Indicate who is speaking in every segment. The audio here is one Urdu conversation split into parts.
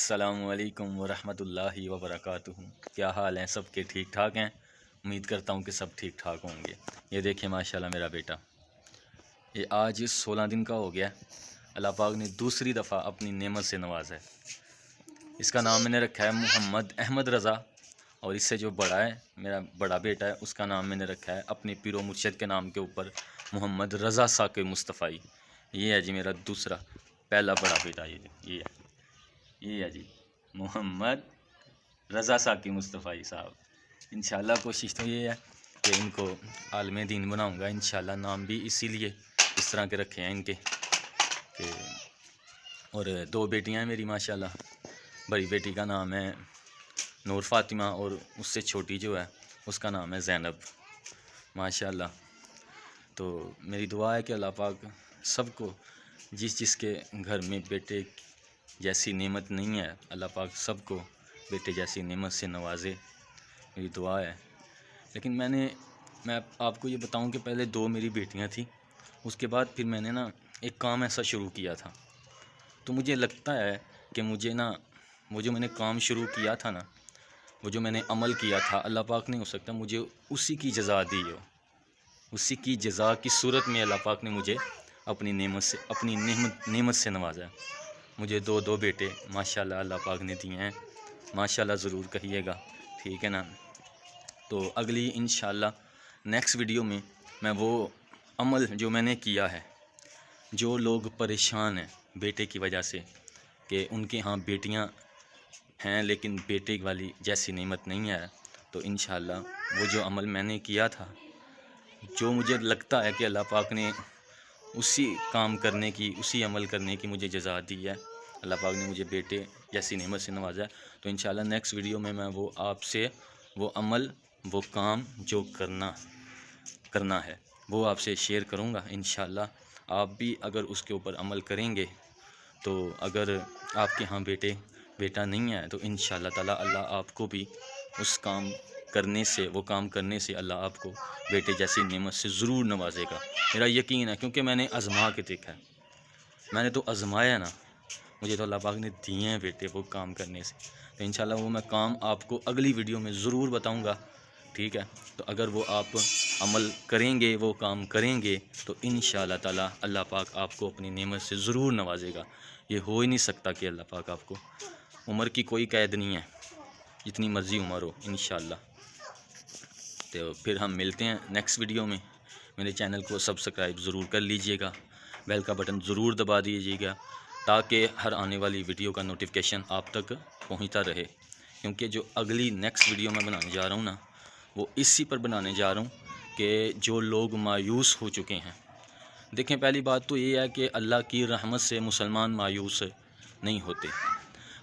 Speaker 1: السلام علیکم ورحمۃ اللہ وبرکاتہ۔ کیا حال ہیں سب کے؟ ٹھیک ٹھاک ہیں؟ امید کرتا ہوں کہ سب ٹھیک ٹھاک ہوں گے۔ یہ دیکھیں ماشاءاللہ میرا بیٹا، یہ آج 16 دن کا ہو گیا۔ اللہ پاک نے دوسری دفعہ اپنی نعمت سے نوازا ہے۔ اس کا نام میں نے رکھا ہے محمد احمد رضا، اور اس سے جو بڑا ہے میرا بڑا بیٹا ہے، اس کا نام میں نے رکھا ہے اپنے پیر و مرشد کے نام کے اوپر محمد رضا ثاقب مصطفی۔ یہ ہے جی میرا دوسرا پہلا بڑا بیٹا، یہ ہے جی محمد رضا ثاقب مصطفی صاحب۔ انشاءاللہ کوشش تو یہ ہے کہ ان کو عالم دین بناؤں گا انشاءاللہ۔ نام بھی اسی لیے اس طرح کے رکھے ہیں ان کے کہ، اور دو بیٹیاں ہیں میری ماشاءاللہ۔ بڑی بیٹی کا نام ہے نور فاطمہ، اور اس سے چھوٹی جو ہے اس کا نام ہے زینب ماشاءاللہ۔ تو میری دعا ہے کہ اللہ پاک سب کو، جس کے گھر میں بیٹے جیسی نعمت نہیں ہے، اللہ پاک سب کو بیٹے جیسی نعمت سے نوازے، میری دعا ہے۔ لیکن میں آپ کو یہ بتاؤں کہ پہلے دو میری بیٹیاں تھیں، اس کے بعد پھر میں نے ایک کام ایسا شروع کیا تھا، تو مجھے لگتا ہے کہ مجھے وہ جو میں نے کام شروع کیا تھا وہ جو میں نے عمل کیا تھا، اللہ پاک نے ہو سکتا ہے مجھے اسی کی جزا دی ہو، اسی کی جزا کی صورت میں اللہ پاک نے مجھے اپنی نعمت سے نوازا ہے۔ مجھے دو بیٹے ماشاءاللہ اللہ پاک نے دیے ہیں، ماشاءاللہ ضرور کہیے گا، ٹھیک ہے نا؟ تو اگلی انشاءاللہ نیکسٹ ویڈیو میں میں وہ عمل جو میں نے کیا ہے، جو لوگ پریشان ہیں بیٹے کی وجہ سے کہ ان کے ہاں بیٹیاں ہیں لیکن بیٹے والی جیسی نعمت نہیں ہے، تو انشاءاللہ وہ جو عمل میں نے کیا تھا، جو مجھے لگتا ہے کہ اللہ پاک نے اسی کام کرنے کی، اسی عمل کرنے کی مجھے جزا دی ہے، اللہ پاک نے مجھے بیٹے جیسی نعمت سے نوازا ہے، تو انشاءاللہ نیکسٹ ویڈیو میں وہ آپ سے وہ عمل، وہ کام جو کرنا ہے وہ آپ سے شیئر کروں گا انشاءاللہ۔ آپ بھی اگر اس کے اوپر عمل کریں گے، تو اگر آپ کے ہاں بیٹا نہیں ہے، تو انشاءاللہ تعالی اللہ آپ کو بھی اس کام کرنے سے اللہ آپ کو بیٹے جیسی نعمت سے ضرور نوازے گا، میرا یقین ہے، کیونکہ میں نے آزما کے دیکھا ہے، میں نے تو آزمایا نا، مجھے تو اللہ پاک نے دیے ہیں بیٹے وہ کام کرنے سے، تو انشاءاللہ وہ میں کام آپ کو اگلی ویڈیو میں ضرور بتاؤں گا، ٹھیک ہے؟ تو اگر وہ آپ عمل کریں گے، وہ کام کریں گے، تو انشاءاللہ تعالی اللہ پاک آپ کو اپنی نعمت سے ضرور نوازے گا۔ یہ ہو ہی نہیں سکتا کہ اللہ پاک آپ کو، عمر کی کوئی قید نہیں ہے، جتنی مرضی عمر ہو انشاءاللہ۔ تو پھر ہم ملتے ہیں نیکسٹ ویڈیو میں۔ میرے چینل کو سبسکرائب ضرور کر لیجئے گا، بیل کا بٹن ضرور دبا دیجئے گا، تاکہ ہر آنے والی ویڈیو کا نوٹیفیکیشن آپ تک پہنچتا رہے، کیونکہ جو اگلی نیکسٹ ویڈیو میں بنانے جا رہا ہوں وہ اسی پر بنانے جا رہا ہوں کہ جو لوگ مایوس ہو چکے ہیں۔ دیکھیں، پہلی بات تو یہ ہے کہ اللہ کی رحمت سے مسلمان مایوس نہیں ہوتے،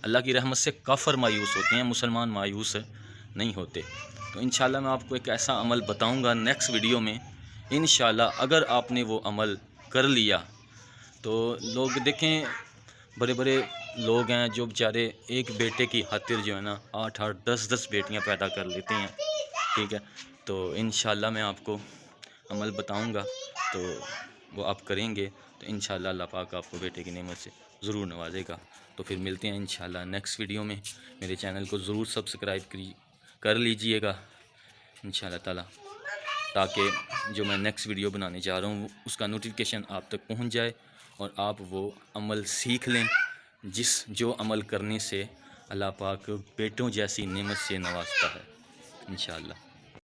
Speaker 1: اللہ کی رحمت سے کافر مایوس ہوتے ہیں، مسلمان مایوس نہیں ہوتے۔ تو انشاءاللہ میں آپ کو ایک ایسا عمل بتاؤں گا نیکسٹ ویڈیو میں، انشاءاللہ اگر آپ نے وہ عمل کر لیا تو لوگ دیکھیں، بڑے بڑے لوگ ہیں جو بیچارے ایک بیٹے کی خاطر جو ہے 8 10 بیٹیاں پیدا کر لیتے ہیں، ٹھیک ہے؟ تو انشاءاللہ میں آپ کو عمل بتاؤں گا، تو وہ آپ کریں گے تو انشاءاللہ اللہ پاک آپ کو بیٹے کی نعمت سے ضرور نوازے گا۔ تو پھر ملتے ہیں انشاءاللہ نیکسٹ ویڈیو میں۔ میرے چینل کو ضرور سبسکرائب کر لیجئے گا انشاءاللہ تعالی، تاکہ جو میں نیکسٹ ویڈیو بنانے جا رہا ہوں اس کا نوٹیفیکیشن آپ تک پہنچ جائے، اور آپ وہ عمل سیکھ لیں جو عمل کرنے سے اللہ پاک بیٹوں جیسی نعمت سے نوازتا ہے انشاءاللہ۔